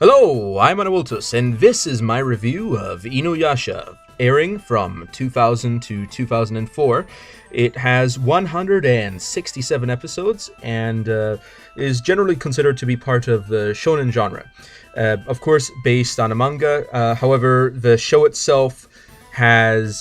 Hello, I'm Anavultus, and this is my review of Inuyasha, airing from 2000 to 2004. It has 167 episodes and is generally considered to be part of the shonen genre. Of course, based on a manga. However, the show itself has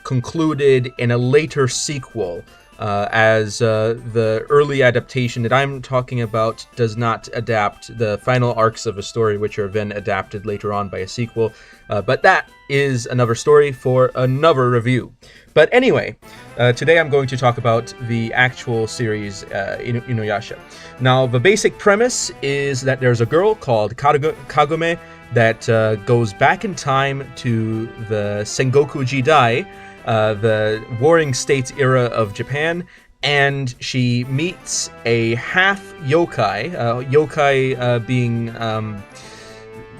concluded in a later sequel, as the early adaptation that I'm talking about does not adapt the final arcs of a story, which are then adapted later on by a sequel. But that is another story for another review. But anyway, today I'm going to talk about the actual series, Inuyasha. Now, the basic premise is that there's a girl called Kagome that goes back in time to the Sengoku Jidai, the Warring States era of Japan, and she meets a half yokai, yokai being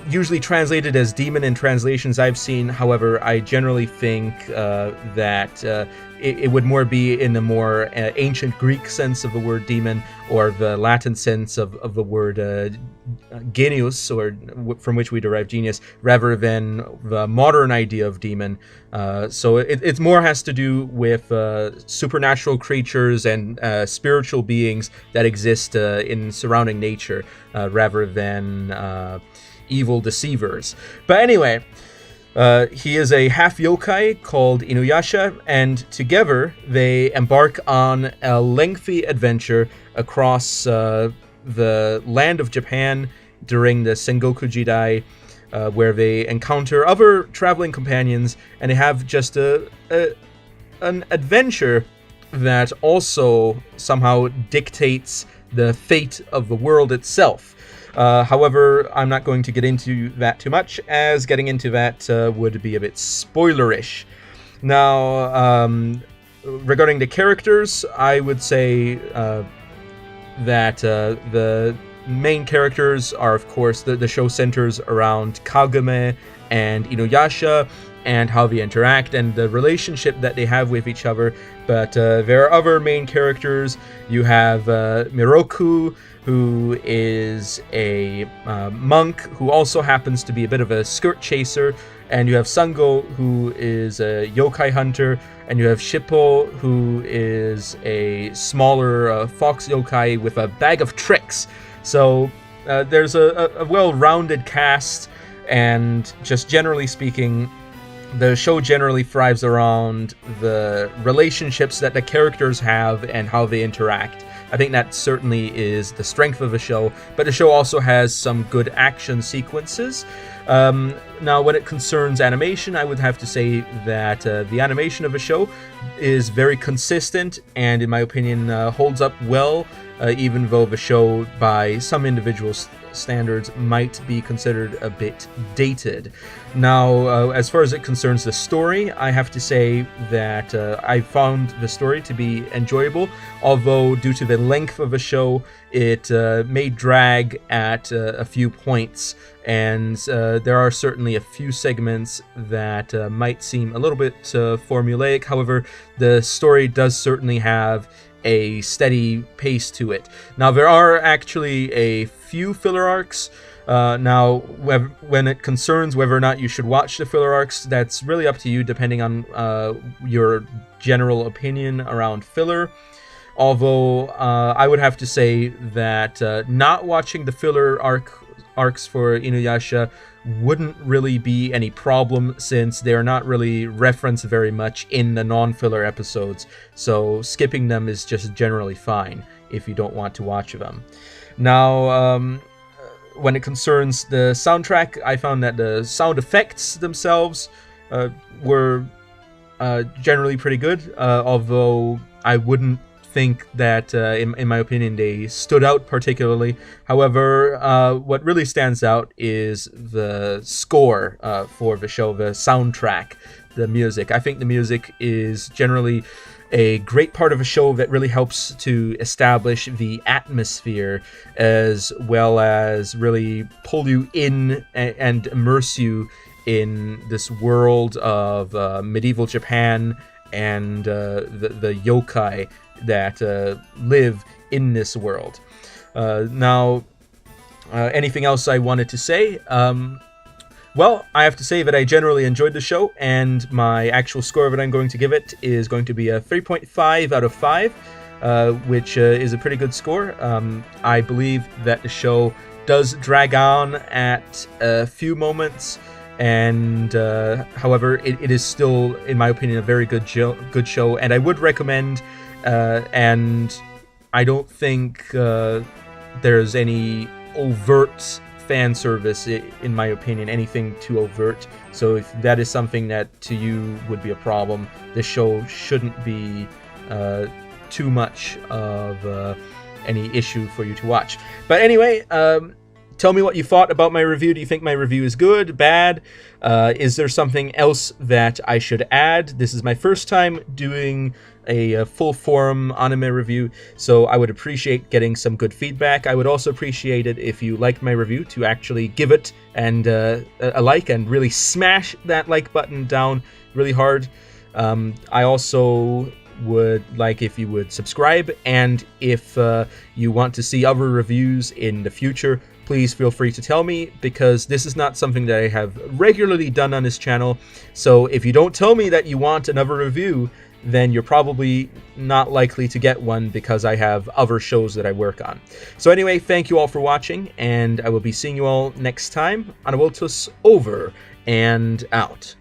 usually translated as demon in translations I've seen. However, I generally think that it would more be in the more ancient Greek sense of the word demon, or the Latin sense of the word genius, or from which we derive genius, rather than the modern idea of demon. So it more has to do with supernatural creatures and spiritual beings that exist in surrounding nature, rather than evil deceivers. But anyway, he is a half yokai called Inuyasha, and together they embark on a lengthy adventure across the land of Japan during the Sengoku Jidai, where they encounter other traveling companions, and they have just an adventure that also somehow dictates the fate of the world itself. However, I'm not going to get into that too much, as getting into that would be a bit spoilerish. Now, regarding the characters, I would say that the main characters are, of course, the show centers around Kagome and Inuyasha, and how they interact and the relationship that they have with each other. But there are other main characters. You have Miroku, who is a monk who also happens to be a bit of a skirt chaser, and you have Sango, who is a yokai hunter, and you have Shippo, who is a smaller fox yokai with a bag of tricks. So there's a well-rounded cast, and just generally speaking, the show generally thrives around the relationships that the characters have and how they interact. I think that certainly is the strength of the show, but the show also has some good action sequences. Now, when it concerns animation, I would have to say that the animation of the show is very consistent and, in my opinion, holds up well, even though the show, by some individual standards, might be considered a bit dated. Now, as far as it concerns the story, I have to say that I found the story to be enjoyable, although due to the length of the show, it may drag at a few points, and there are certainly a few segments that might seem a little bit formulaic. However, the story does certainly have a steady pace to it. Now, there are actually a few filler arcs. Now, when it concerns whether or not you should watch the filler arcs, that's really up to you, depending on your general opinion around filler. Although, I would have to say that not watching the filler arcs for Inuyasha wouldn't really be any problem, since they are not really referenced very much in the non-filler episodes, so skipping them is just generally fine if you don't want to watch them. Now, when it concerns the soundtrack, I found that the sound effects themselves were generally pretty good, although I wouldn't think that, in my opinion, they stood out particularly. However, what really stands out is the score for the show, the soundtrack, the music. I think the music is generally a great part of a show that really helps to establish the atmosphere, as well as really pull you in and immerse you in this world of medieval Japan and the yokai that live in this world. Now, Anything else I wanted to say? Well, I have to say that I generally enjoyed the show, and my actual score that I'm going to give it is going to be a 3.5 out of 5, which is a pretty good score. I believe that the show does drag on at a few moments, and however, it is still, in my opinion, a very good show, and I would recommend, and I don't think there's any overt fan service, in my opinion, anything too overt. So if that is something that to you would be a problem, this show shouldn't be too much of any issue for you to watch. But anyway, tell me what you thought about my review. Do you think my review is good, bad? Is there something else that I should add? This is my first time doing a full forum anime review, so I would appreciate getting some good feedback. I would also appreciate it if you liked my review to actually give it and a like, and really smash that like button down really hard. I also would like if you would subscribe, and if you want to see other reviews in the future, please feel free to tell me, because this is not something that I have regularly done on this channel. So if you don't tell me that you want another review, then you're probably not likely to get one, because I have other shows that I work on. So anyway, thank you all for watching, and I will be seeing you all next time. Anavultus over and out.